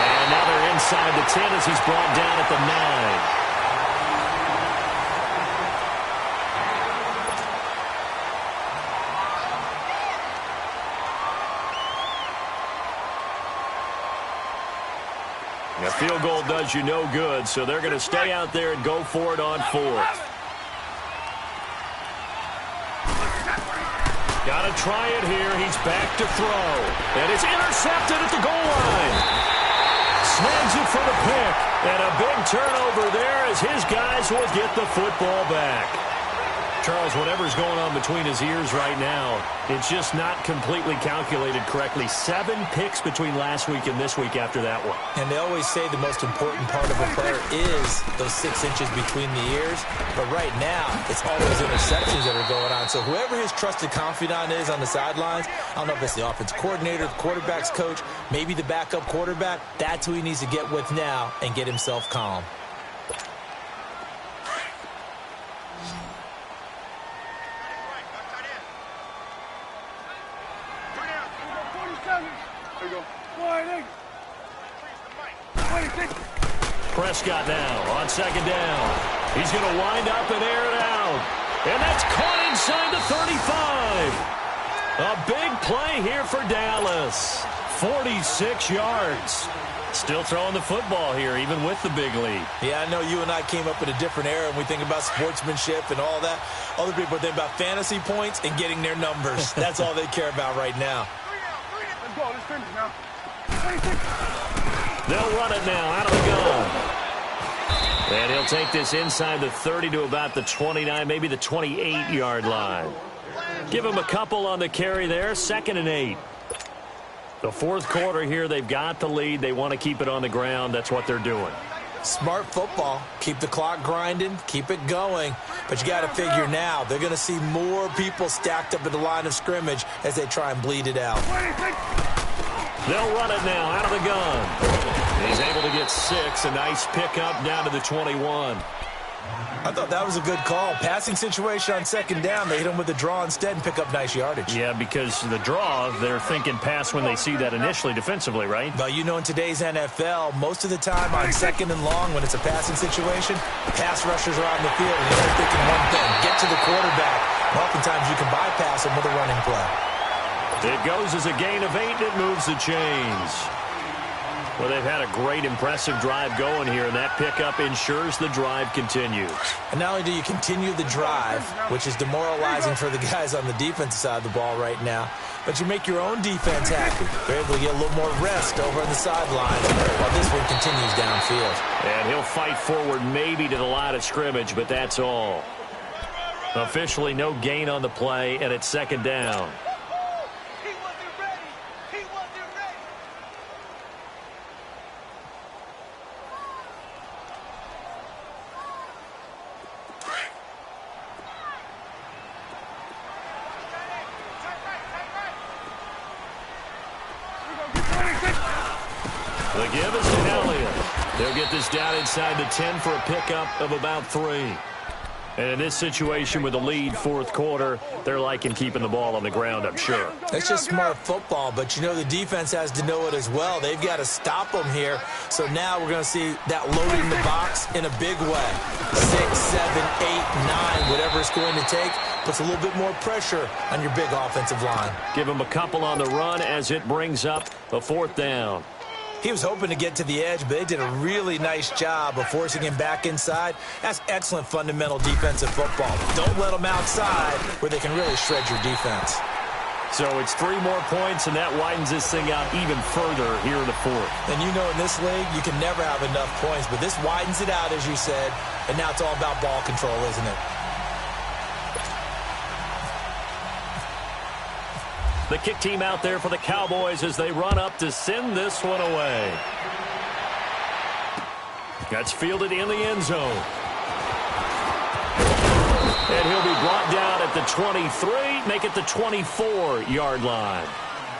And now they're inside the 10 as he's brought down at the 9. A field goal does you no good, so they're going to stay out there and go for it on fourth. Got to try it here. He's back to throw. And it's intercepted at the goal line. Snags it for the pick. And a big turnover there as his guys will get the football back. Charles, whatever's going on between his ears right now, it's just not completely calculated correctly. 7 picks between last week and this week after that one. And they always say the most important part of a player is those 6 inches between the ears. But right now, it's all those interceptions that are going on. So whoever his trusted confidant is on the sidelines, I don't know if it's the offense coordinator, the quarterback's coach, maybe the backup quarterback, that's who he needs to get with now and get himself calm. Prescott now on second down. He's going to wind up and air it out. And that's caught inside the 35. A big play here for Dallas. 46 yards. Still throwing the football here, even with the big lead. Yeah, I know you and I came up in a different era, and we think about sportsmanship and all that. Other people think about fantasy points and getting their numbers. That's all they care about right now. Let's go. Let's finish now. They'll run it now out of the gun. And he'll take this inside the 30 to about the 29, maybe the 28-yard line. Give him a couple on the carry there, 2nd and 8. The fourth quarter here, they've got the lead. They want to keep it on the ground. That's what they're doing. Smart football. Keep the clock grinding. Keep it going. But you got to figure now, they're going to see more people stacked up at the line of scrimmage as they try and bleed it out. They'll run it now out of the gun. He's able to get 6. A nice pickup down to the 21. I thought that was a good call. Passing situation on second down. They hit him with the draw instead and pick up nice yardage. Yeah, because the draw, they're thinking pass when they see that initially defensively, right? But you know, in today's NFL, most of the time on second and long when it's a passing situation, pass rushers are on the field and they're thinking one thing, get to the quarterback. And oftentimes you can bypass them with a running play. It goes as a gain of 8, and it moves the chains. Well, they've had a great, impressive drive going here, and that pickup ensures the drive continues. And not only do you continue the drive, which is demoralizing for the guys on the defensive side of the ball right now, but you make your own defense happy. They're able to get a little more rest over on the sidelines while this one continues downfield. And he'll fight forward maybe to the line of scrimmage, but that's all. Officially no gain on the play, and it's second down. The give is to Elliott. They'll get this down inside the 10 for a pickup of about 3. And in this situation with the lead fourth quarter, they're liking keeping the ball on the ground, I'm sure. That's just smart football, but you know the defense has to know it as well. They've got to stop them here. So now we're going to see that loading the box in a big way. 6, 7, 8, 9, whatever it's going to take, puts a little bit more pressure on your big offensive line. Give them a couple on the run as it brings up a 4th down. He was hoping to get to the edge, but they did a really nice job of forcing him back inside. That's excellent fundamental defensive football. Don't let them outside where they can really shred your defense. So it's 3 more points, and that widens this thing out even further here in the fourth. And you know in this league, you can never have enough points, but this widens it out, as you said, and now it's all about ball control, isn't it? The kick team out there for the Cowboys as they run up to send this one away. That's fielded in the end zone. And he'll be brought down at the 23, make it the 24-yard line.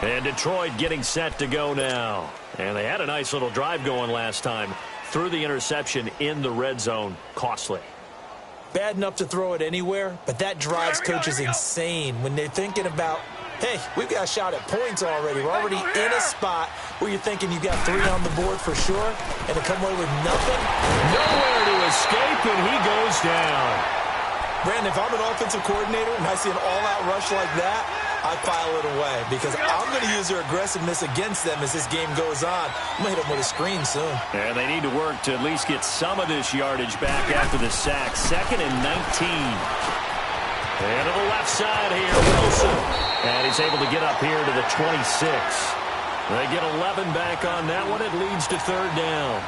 And Detroit getting set to go now. And they had a nice little drive going last time. Threw the interception in the red zone. Costly. Bad enough to throw it anywhere, but that drives coaches insane when they're thinking about, hey, we've got a shot at points already. We're already in a spot where you're thinking you've got 3 on the board for sure, and to come away with nothing. Nowhere to escape, and he goes down. Brandon, if I'm an offensive coordinator and I see an all-out rush like that, I file it away because I'm going to use their aggressiveness against them as this game goes on. I'm going to hit them with a screen soon. And they need to work to at least get some of this yardage back after the sack. 2nd and 19. And to the left side here, Wilson. And he's able to get up here to the 26. They get 11 back on that one. It leads to 3rd down.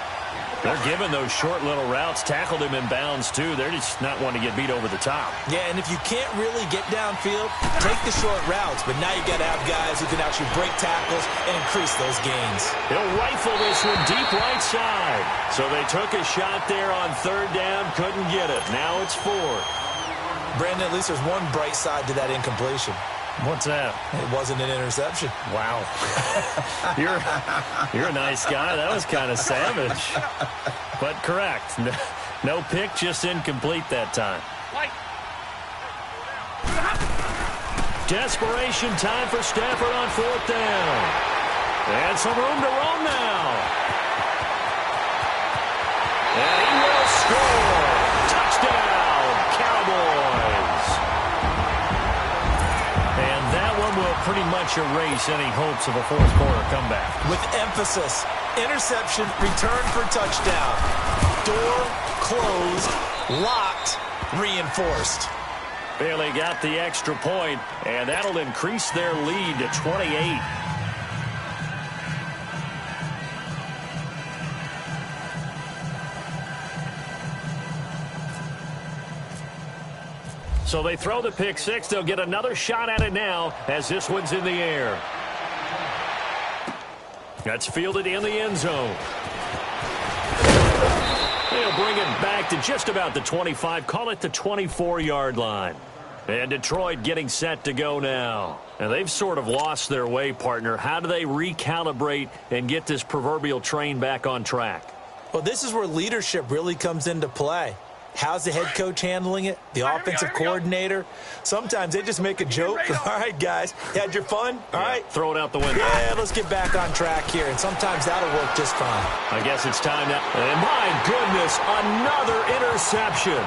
They're giving those short little routes. Tackled him in bounds, too. They're just not wanting to get beat over the top. Yeah, and if you can't really get downfield, take the short routes. But now you got to have guys who can actually break tackles and increase those gains. He'll rifle this one deep right side. So they took a shot there on 3rd down. Couldn't get it. Now it's 4. Brandon, at least there's one bright side to that incompletion. What's that? It wasn't an interception. Wow. You're a nice guy. That was kind of savage. But correct. No pick, just incomplete that time. Desperation time for Stafford on 4th down. And some room to roam now. And he will score. Touchdown, Cowboys. And that one will pretty much erase any hopes of a fourth-quarter comeback. With emphasis, interception, return for touchdown. Door closed, locked, reinforced. Bailey got the extra point, and that'll increase their lead to 28. So they throw the pick 6. They'll get another shot at it now as this one's in the air. That's fielded in the end zone. They'll bring it back to just about the 25. Call it the 24-yard line. And Detroit getting set to go now. And they've sort of lost their way, partner. How do they recalibrate and get this proverbial train back on track? Well, this is where leadership really comes into play. How's the head coach handling it? The offensive coordinator? Sometimes they just make a joke. All right, guys, you had your fun? All right. Throw it out the window. Yeah, let's get back on track here. And sometimes that'll work just fine. I guess it's time now. And my goodness, another interception.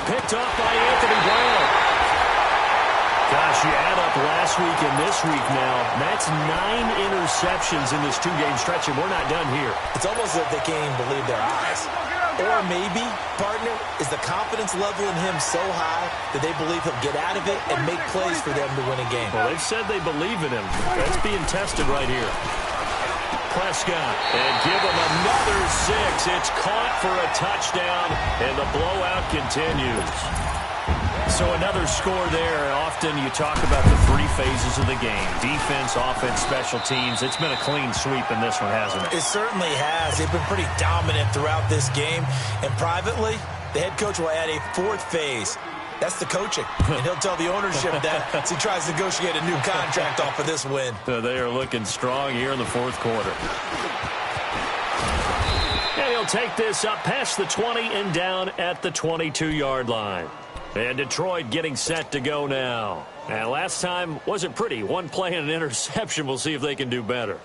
Picked off by Anthony Brown. Gosh, you add up last week and this week now. That's 9 interceptions in this 2-game stretch, and we're not done here. It's almost as if they can't even believe their eyes. Or maybe, partner, is the confidence level in him so high that they believe he'll get out of it and make plays for them to win a game. Well, they've said they believe in him. That's being tested right here. Prescott, and give him another 6. It's caught for a touchdown, and the blowout continues. So another score there. Often you talk about the 3 phases of the game. Defense, offense, special teams. It's been a clean sweep in this one, hasn't it? It certainly has. They've been pretty dominant throughout this game. And privately, the head coach will add a 4th phase. That's the coaching. And he'll tell the ownership that as he tries to negotiate a new contract off of this win. So they are looking strong here in the 4th quarter. And he'll take this up past the 20 and down at the 22-yard line. And Detroit getting set to go now. And last time wasn't pretty. One play and an interception. We'll see if they can do better.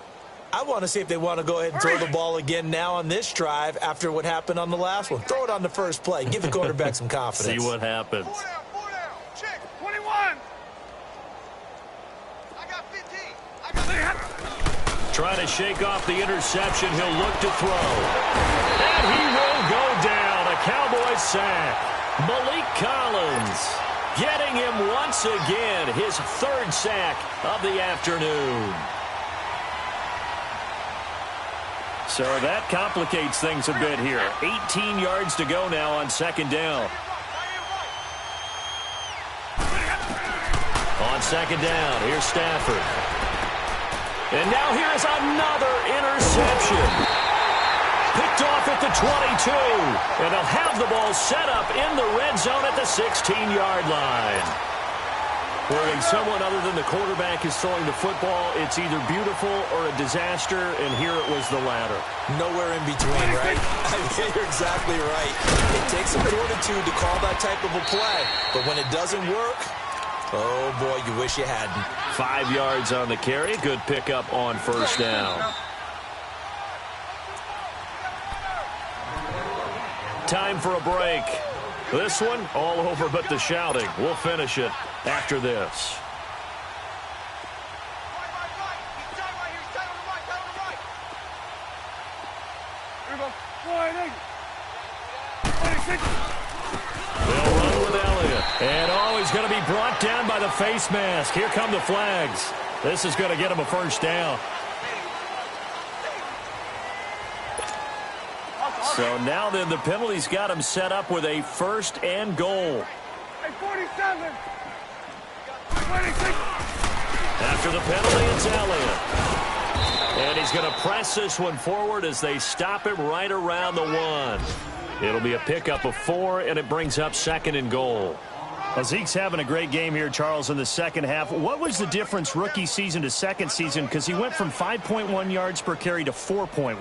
I want to see if they want to go ahead and throw the ball again now on this drive after what happened on the last one. Throw it on the first play. Give the quarterback some confidence. See what happens. 4 down. Check. 21. I got 15. I got 10. Trying to shake off the interception. He'll look to throw. And he will go down. A Cowboys sack. Malik Collins Getting him once again, his third sack of the afternoon. So that complicates things a bit here. 18 yards to go now on second down. On second down, here's Stafford. And now here's another interception. Picked off at the 22. And they'll have the ball set up in the red zone at the 16-yard line. Well, when someone other than the quarterback is throwing the football, it's either beautiful or a disaster, and here it was the latter. Nowhere in between, right? I mean, you're exactly right. It takes some fortitude to call that type of a play, but when it doesn't work, oh, boy, you wish you hadn't. 5 yards on the carry. Good pickup on first down. Time for a break. This one, all over but the shouting. We'll finish it after this. They'll run with Elliott. And he's going to be brought down by the face mask. Here come the flags. This is going to get him a first down. So now then the penalty's got him set up with a first and goal. 47. 26. After the penalty, it's Elliott. And he's going to press this one forward as they stop him right around the 1. It'll be a pickup of 4, and it brings up second and goal. Well, Zeke's having a great game here, Charles, in the second half. What was the difference rookie season to second season? Because he went from 5.1 yards per carry to 4.1.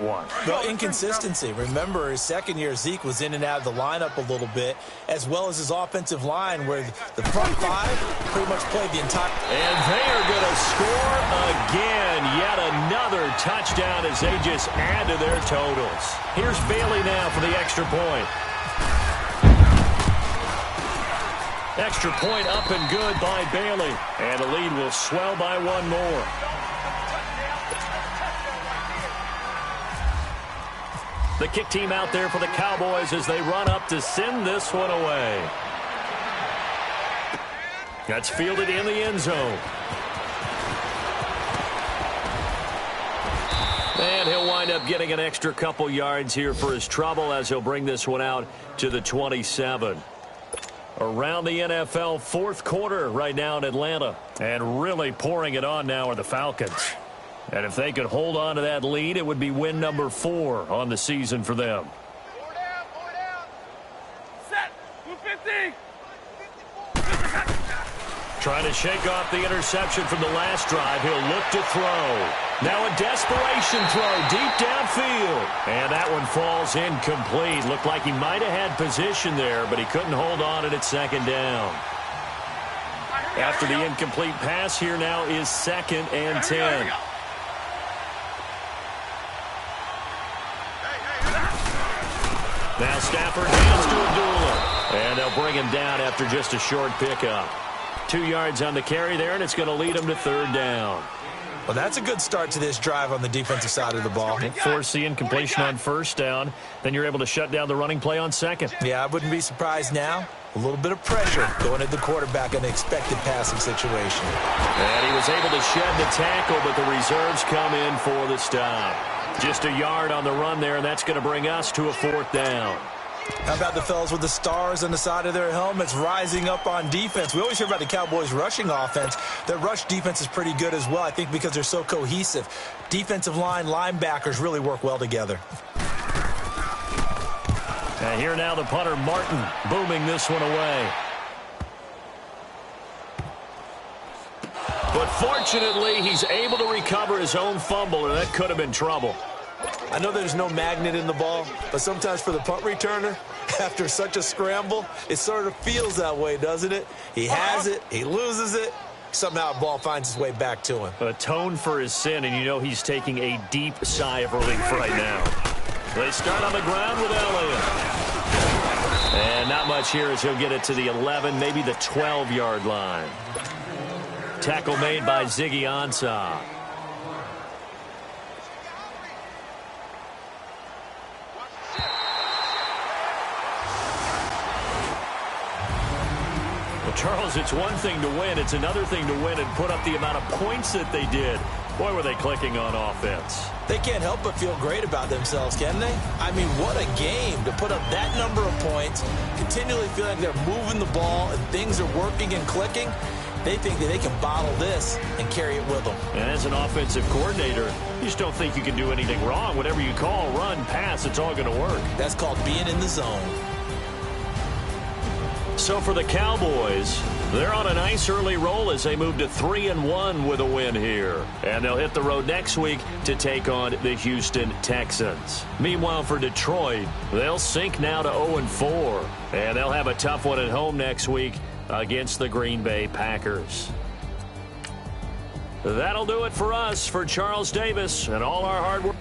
Well, inconsistency. Remember, his second year, Zeke was in and out of the lineup a little bit, as well as his offensive line, where the front five pretty much played the entire... And they are going to score again. Yet another touchdown as they just add to their totals. Here's Bailey now for the extra point. Extra point up and good by Bailey. And the lead will swell by 1 more. The kick team out there for the Cowboys as they run up to send this one away. That's fielded in the end zone. And he'll wind up getting an extra couple yards here for his trouble as he'll bring this one out to the 27. Around the NFL, fourth quarter right now in Atlanta. And really pouring it on now are the Falcons. And if they could hold on to that lead, it would be win number 4 on the season for them. 4 down. Set. 250. Trying to shake off the interception from the last drive. He'll look to throw. Now a desperation throw deep downfield. And that one falls incomplete. Looked like he might have had position there, but he couldn't hold on at second down. After the incomplete pass, here now is 2nd and 10. Now Stafford hands to Abdullah. And they'll bring him down after just a short pickup. 2 yards on the carry there, and it's going to lead him to 3rd down. Well, that's a good start to this drive on the defensive side of the ball. Force the incompletion on first down. Then you're able to shut down the running play on second. Yeah, I wouldn't be surprised now. A little bit of pressure going at the quarterback in an expected passing situation. And he was able to shed the tackle, but the reserves come in for the stop. Just a yard on the run there, and that's going to bring us to a 4th down. How about the fellas with the stars on the side of their helmets rising up on defense? We always hear about the Cowboys' rushing offense. Their rush defense is pretty good as well, I think, because they're so cohesive. Defensive line, linebackers really work well together. And here now the punter, Martin, booming this one away. But fortunately, he's able to recover his own fumble, or that could have been trouble. I know there's no magnet in the ball, but sometimes for the punt returner, after such a scramble, it sort of feels that way, doesn't it? He has it, he loses it, somehow the ball finds its way back to him. Atone for his sin, and you know he's taking a deep sigh of relief right now. They start on the ground with Elliott. And not much here as he'll get it to the 11, maybe the 12-yard line. Tackle made by Ziggy Ansah. Charles, it's one thing to win. It's another thing to win and put up the amount of points that they did. Boy, were they clicking on offense. They can't help but feel great about themselves, can they? I mean, what a game to put up that number of points, continually feeling like they're moving the ball and things are working and clicking. They think that they can bottle this and carry it with them. And as an offensive coordinator, you just don't think you can do anything wrong. Whatever you call, run, pass, it's all going to work. That's called being in the zone. So for the Cowboys, they're on a nice early roll as they move to 3-1 with a win here. And they'll hit the road next week to take on the Houston Texans. Meanwhile, for Detroit, they'll sink now to 0-4. And they'll have a tough one at home next week against the Green Bay Packers. That'll do it for us. For Charles Davis and all our hard work.